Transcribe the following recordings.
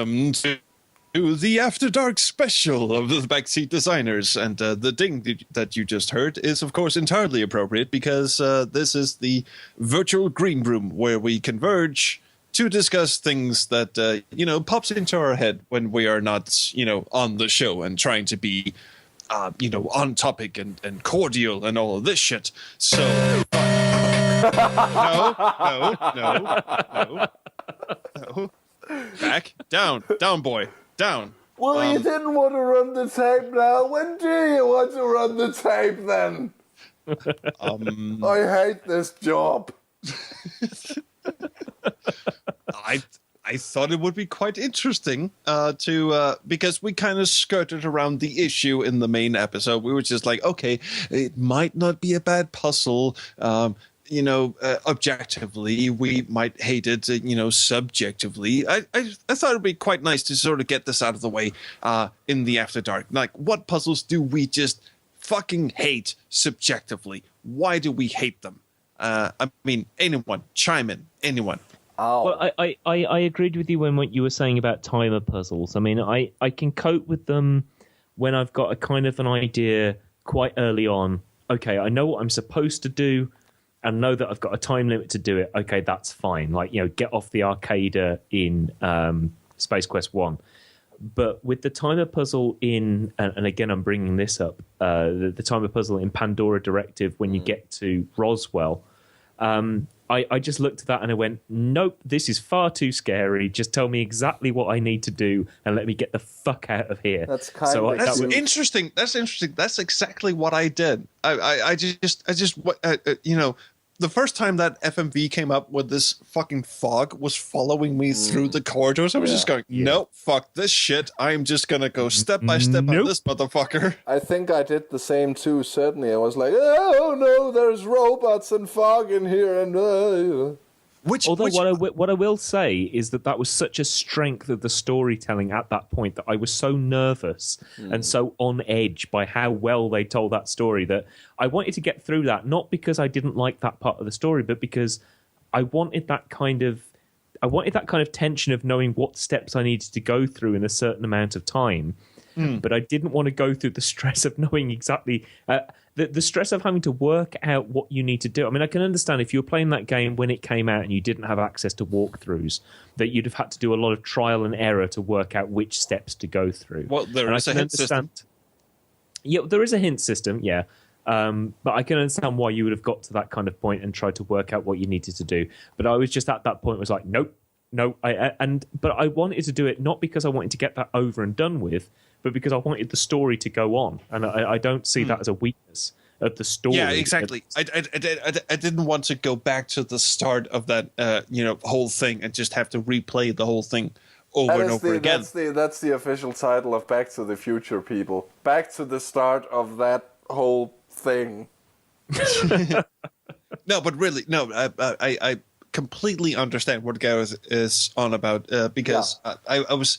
welcome to the After Dark special of the Backseat Designers. And the ding that you just heard is, of course, entirely appropriate because this is the virtual green room where we converge to discuss things that, pops into our head when we are not, on the show and trying to be, on topic and cordial and all of this shit. So, no. Back, down, boy, down. Well, you didn't want to run the tape now. When do you want to run the tape then? I hate this job. I thought it would be quite interesting because we kind of skirted around the issue in the main episode. We were just like, okay, it might not be a bad puzzle. Objectively, we might hate it, subjectively. I thought it'd be quite nice to sort of get this out of the way in the After Dark. Like, what puzzles do we just fucking hate subjectively? Why do we hate them? Anyone, chime in, anyone. Oh. Well, I agreed with you when what you were saying about timer puzzles. I mean, I can cope with them when I've got a kind of an idea quite early on. Okay, I know what I'm supposed to do and know that I've got a time limit to do it. Okay, that's fine. Like, get off the arcader in Space Quest 1. But with the timer puzzle in, and again, I'm bringing this up, the timer puzzle in Pandora Directive when you get to Roswell, I just looked at that and I went, nope, this is far too scary. Just tell me exactly what I need to do and let me get the fuck out of here. That's interesting. That's interesting. That's exactly what I did. I just the first time that FMV came up with this fucking fog was following me through the corridors. I was just going, nope, fuck this shit. I'm just going to go step by step on this motherfucker. I think I did the same too, certainly. I was like, oh no, there's robots and fog in here. And what I will say is that was such a strength of the storytelling at that point that I was so nervous and so on edge by how well they told that story that I wanted to get through that, not because I didn't like that part of the story, but because I wanted that kind of tension of knowing what steps I needed to go through in a certain amount of time. But I didn't want to go through the stress of knowing exactly the stress of having to work out what you need to do. I mean, I can understand if you were playing that game when it came out and you didn't have access to walkthroughs, that you'd have had to do a lot of trial and error to work out which steps to go through. Well, there is a hint system. Yeah, there is a hint system, yeah. But I can understand why you would have got to that kind of point and tried to work out what you needed to do. But I was just at that point was like, nope. But I wanted to do it not because I wanted to get that over and done with, but because I wanted the story to go on, and I don't see that as a weakness of the story. Yeah, exactly. I didn't want to go back to the start of that whole thing and just have to replay the whole thing over and over again. That's the official title of Back to the Future, people. Back to the start of that whole thing. No, but really, no. I completely understand what Gareth is on about because I was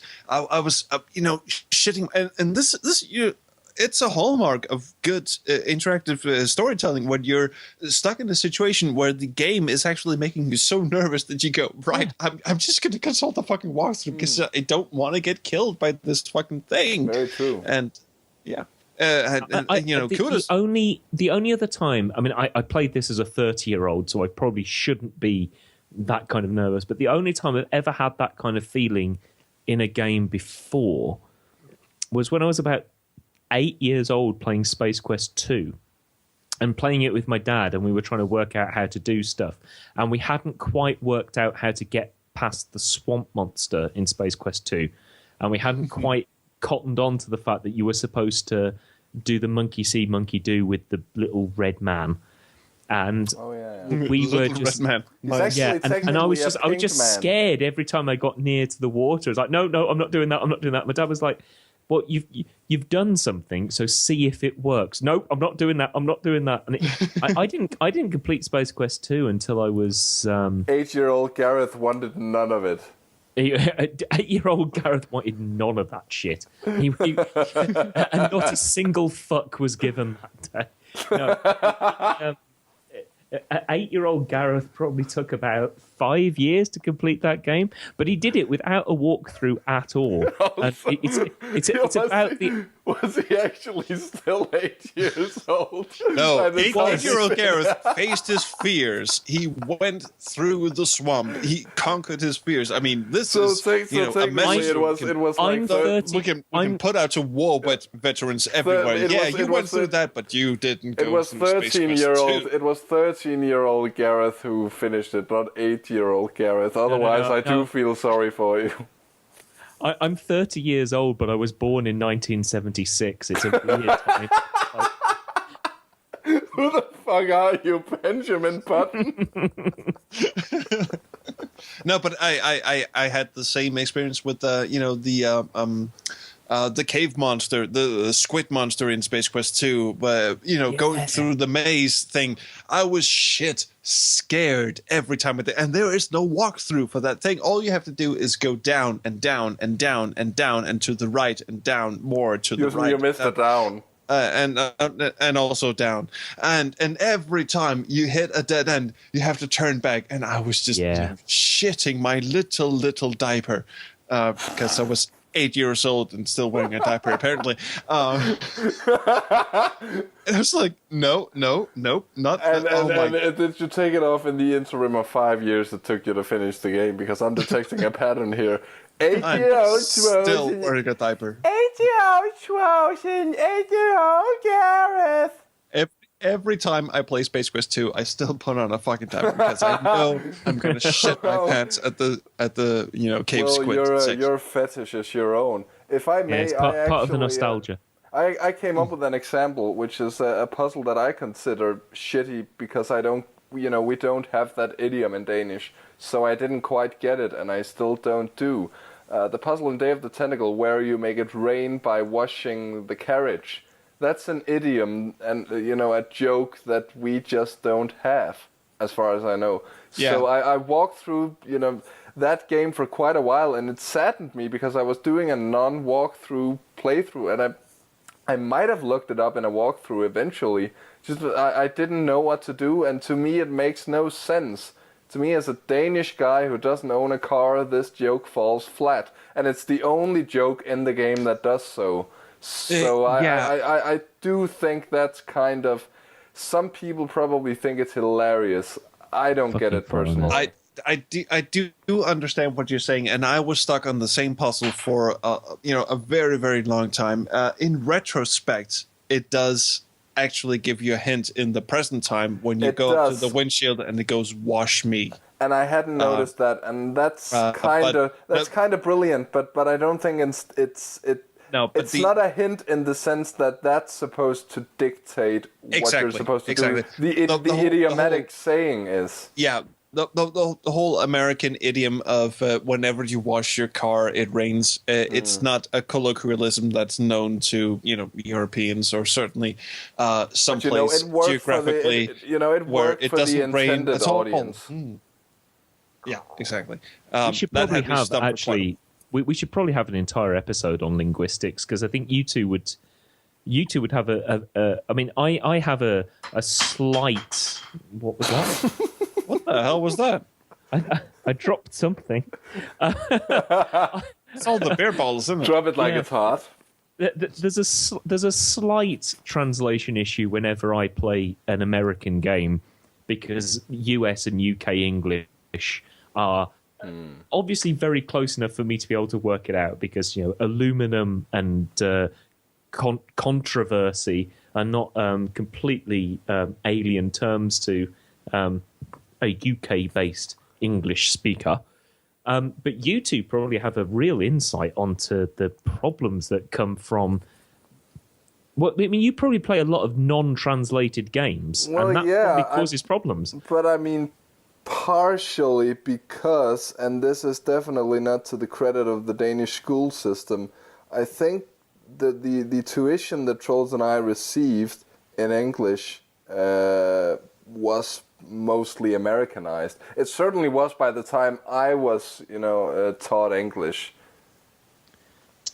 shitting and this it's a hallmark of good interactive storytelling when you're stuck in a situation where the game is actually making you so nervous that you go, right, I'm just going to consult the fucking walkthrough because I don't want to get killed by this fucking thing. Very true. And kudos. The only other time, I mean, I played this as a 30-year-old, so I probably shouldn't be that kind of nervous, but the only time I've ever had that kind of feeling in a game before was when I was about 8 years old playing Space Quest 2 and playing it with my dad, and we were trying to work out how to do stuff, and we hadn't quite worked out how to get past the swamp monster in Space Quest 2, and we hadn't quite cottoned on to the fact that you were supposed to do the monkey see, monkey do with the little red man. And we were just, and I was just scared every time I got near to the water. I was like, no, I'm not doing that. I'm not doing that. My dad was like, well, you've done something, so see if it works. No, I'm not doing that. I'm not doing that. And I didn't complete Space Quest 2 until I was 8-year-old Gareth wanted none of it. 8-year-old Gareth wanted none of that shit. And not a single fuck was given that day. No. 8-year-old Gareth probably took about 5 years to complete that game, but he did it without a walkthrough at all. And it's about the... Was he actually still 8 years old? No, And it's like- 8-year-old Gareth faced his fears. He went through the swamp. He conquered his fears. I mean, this is a technically message it was I'm like 30. we can put out to war veterans everywhere. You went through that, but you didn't go it was through Space Quest 13-year-old. 2. It was 13-year-old Gareth who finished it, not 8-year-old Gareth. Otherwise, I do feel sorry for you. I'm 30 years old, but I was born in 1976. It's a weird time. Who the fuck are you, Benjamin Button? No, but I had the same experience with the cave monster, the squid monster in Space Quest 2, where, going through the maze thing, I was shit scared every time. And there is no walkthrough for that thing. All you have to do is go down and down and down and down and to the right and down more to the right. You missed the down. And also down. And every time you hit a dead end, you have to turn back. And I was just shitting my little diaper because I was 8 years old and still wearing a diaper, apparently. It was like, nope, not. And did you take it off in the interim of 5 years it took you to finish the game? Because I'm detecting a pattern here. 8-year-old still wearing a diaper. 8-year-old Trojan, 8-year-old Gareth. Every time I play Space Quest 2, I still put on a fucking diaper because I know I'm gonna shit my pants at the cave squid. Your fetish is your own. If I may, It's part of the nostalgia. I came up with an example, which is a puzzle that I consider shitty because we don't have that idiom in Danish, so I didn't quite get it, and I still don't do. The puzzle in Day of the Tentacle, where you make it rain by washing the carriage. That's an idiom and, a joke that we just don't have, as far as I know. Yeah. So I walked through, that game for quite a while, and it saddened me because I was doing a non-walkthrough playthrough, and I might have looked it up in a walkthrough eventually. Just I didn't know what to do, and to me it makes no sense. To me, as a Danish guy who doesn't own a car, this joke falls flat, and it's the only joke in the game that does so. So I do think that's kind of... Some people probably think it's hilarious. I don't get it personally. I do understand what you're saying, and I was stuck on the same puzzle for a very, very long time. In retrospect, it does actually give you a hint in the present time when you go up to the windshield and it goes "wash me." And I hadn't noticed that, and that's kind of brilliant. But I don't think it's not a hint in the sense that that's supposed to dictate what you're supposed to do. The idiomatic saying is the whole American idiom of whenever you wash your car, it rains. It's not a colloquialism that's known to Europeans or certainly someplace geographically where it doesn't rain at all. Yeah, exactly. We should probably have actually. We should probably have an entire episode on linguistics because I think you two would have I mean, I have a slight. What was that? What the hell was that? I dropped something. It's all the beer bottles, isn't it? Drop it like it's hot. There's a slight translation issue whenever I play an American game because US and UK English are obviously very close enough for me to be able to work it out because aluminum and controversy are not completely alien terms to a UK-based English speaker. But you two probably have a real insight onto the problems that come from... Well, I mean, you probably play a lot of non-translated games, and that probably causes problems. But I mean, partially because, and this is definitely not to the credit of the Danish school system, I think that the tuition that Trolls and I received in English was mostly Americanized. It certainly was by the time I was, taught English.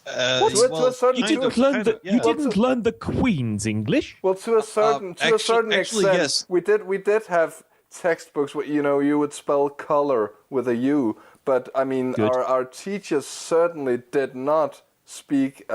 To a certain you didn't learn the Queen's English. Well, to a certain extent, yes. we did have textbooks where you would spell color with a U. But I mean, Good. our teachers certainly did not speak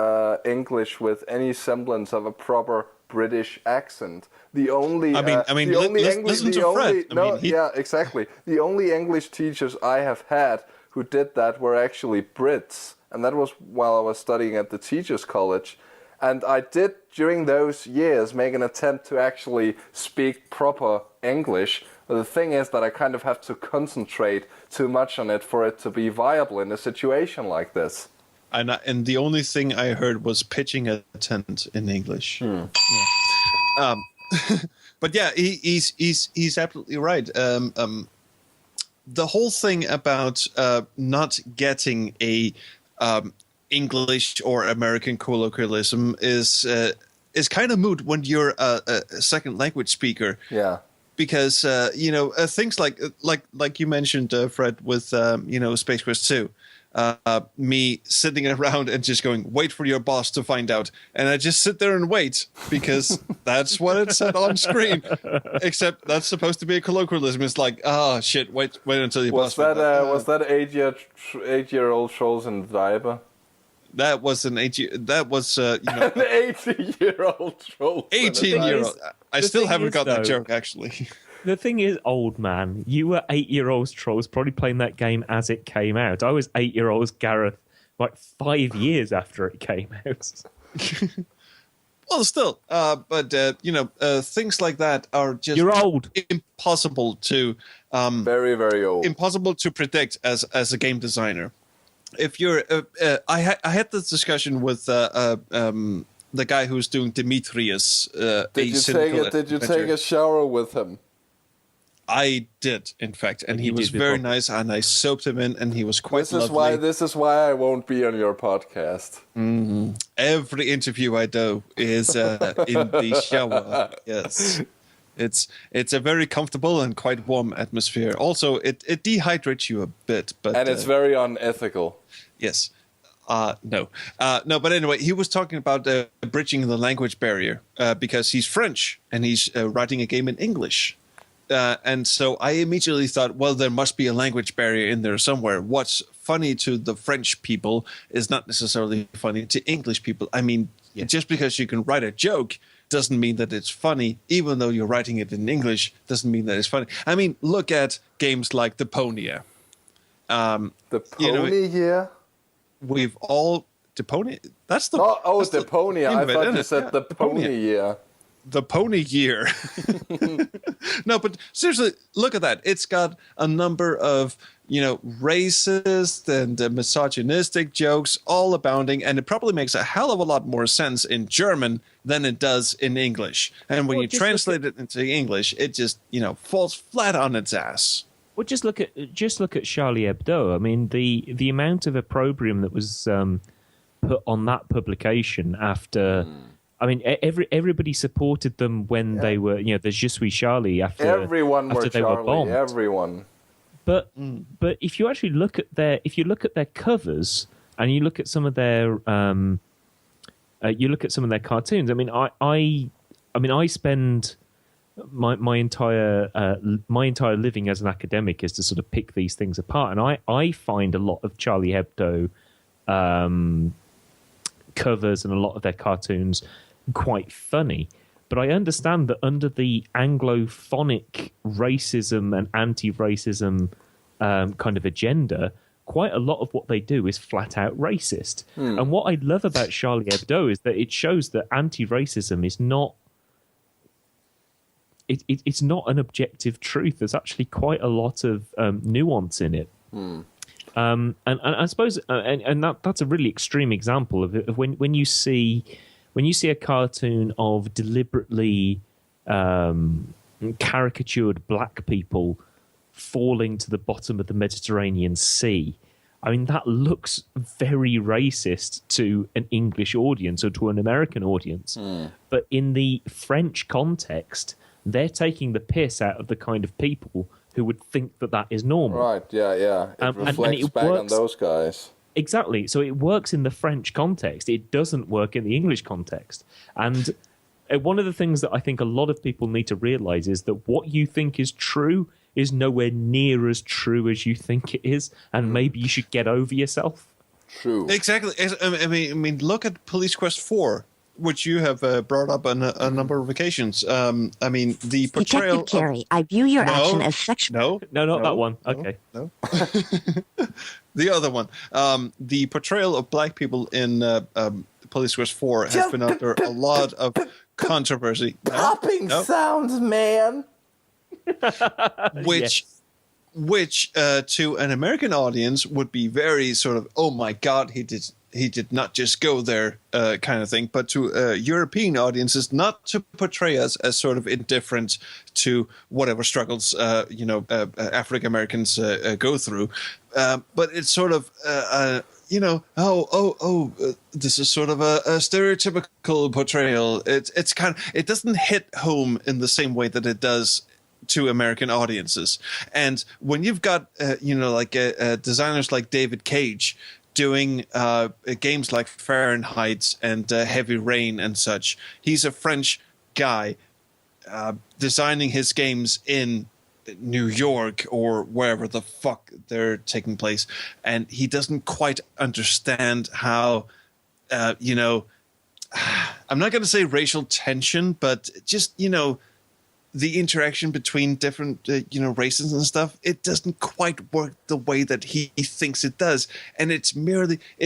English with any semblance of a proper British accent. The only, listen to Fred. yeah, exactly. The only English teachers I have had who did that were actually Brits, and that was while I was studying at the Teachers College. And I did, during those years, make an attempt to actually speak proper English. But the thing is that I kind of have to concentrate too much on it for it to be viable in a situation like this. And the only thing I heard was pitching a tent in English. Yeah. But yeah, he's absolutely right. The whole thing about not getting a English or American colloquialism is kind of moot when you're a second language speaker. Yeah. Because things like you mentioned, Fred, with Space Quest 2. Me sitting around and just going, wait for your boss to find out. And I just sit there and wait because that's what it said on screen. Except that's supposed to be a colloquialism. It's like, oh, shit, wait until your boss finds out. Was that 8-year-old trolls in the diaper? That was an 8-year... That was, an 80-year-old troll. 18-year-old. I still haven't got that joke, actually. The thing is, old man, you were 8-year-old trolls probably playing that game as it came out. I was 8-year-old Gareth like 5 years after it came out. Well, still, but things like that are just you're old, impossible to very, very old, impossible to predict as a game designer. If you're, I had this discussion with the guy who's doing Demetrius. Did you take a shower with him? I did, in fact, and he was very nice, and I soaped him in, and he was quite lovely. This is why I won't be on your podcast. Mm-hmm. Every interview I do is in the shower. Yes, it's a very comfortable and quite warm atmosphere. Also, it dehydrates you a bit, but it's very unethical. Yes. No. But anyway, he was talking about bridging the language barrier because he's French and he's writing a game in English. And so I immediately thought, well, there must be a language barrier in there somewhere. What's funny to the French people is not necessarily funny to English people. I mean, just because you can write a joke doesn't mean that it's funny. Even though you're writing it in English, doesn't mean that it's funny. I mean, look at games like Deponia. The Pony here? We've all... Deponia? That's the... That's Deponia. I thought you said the Pony year. The Pony Year. No, but seriously, look at that. It's got a number of, racist and misogynistic jokes all abounding, and it probably makes a hell of a lot more sense in German than it does in English. And when you translate it into English, it just, falls flat on its ass. Well, just look at Charlie Hebdo. I mean, the amount of opprobrium that was put on that publication after... I mean, everybody supported them when they were, the Je suis Charlie after everyone after were they Charlie, were bombed. Everyone. But if you actually look at their covers and you look at some of their cartoons. I mean, I spend my entire living as an academic is to sort of pick these things apart, and I find a lot of Charlie Hebdo covers and a lot of their cartoons quite funny. But I understand that under the Anglophonic racism and anti-racism kind of agenda, quite a lot of what they do is flat out racist. And what I love about Charlie Hebdo is that it shows that anti-racism is not it's not an objective truth. There's actually quite a lot of nuance in it. And I suppose that's a really extreme example of when you see a cartoon of deliberately caricatured black people falling to the bottom of the Mediterranean Sea. I mean, that looks very racist to an English audience or to an American audience. But in the French context, they're taking the piss out of the kind of people who would think that is normal. Right, yeah. It reflects it back on those guys. Exactly. So it works in the French context. It doesn't work in the English context. And one of the things that I think a lot of people need to realize is that what you think is true is nowhere near as true as you think it is, and maybe you should get over yourself. True. Exactly. I mean, look at Police Quest 4, which you have brought up on a number of occasions. I mean, the portrayal Detective Carey, I view your action as sexual. No, not that one. Okay. No. The other one. The portrayal of black people in Police Quest 4 has been under a lot of controversy. Popping sounds, man. Which to an American audience would be very sort of, oh my God, he did not just go there kind of thing, but to European audiences, not to portray us as sort of indifferent to whatever struggles African Americans go through, but it's sort of this is sort of a stereotypical portrayal. It's kind of, it doesn't hit home in the same way that it does to American audiences. And when you've got designers like David Cage doing games like Fahrenheit and Heavy Rain and such, he's a French guy designing his games in New York or wherever the fuck they're taking place, and he doesn't quite understand how I'm not going to say racial tension, but just the interaction between different races and stuff, it doesn't quite work the way that he thinks it does. And it's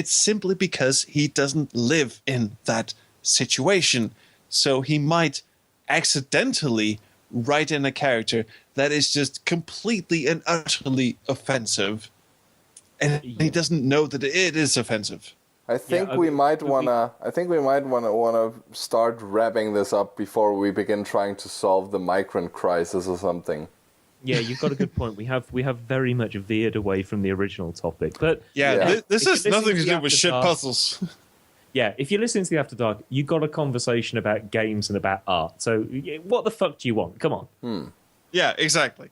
simply because he doesn't live in that situation. So he might accidentally write in a character that is just completely and utterly offensive, and he doesn't know that it is offensive. I think we might wanna start wrapping this up before we begin trying to solve the migrant crisis or something. Yeah, you've got a good point. We have very much veered away from the original topic, but this has nothing to do with shit puzzles. Yeah, if you're listening to the After Dark, you got a conversation about games and about art. So what the fuck do you want? Come on. Yeah, exactly.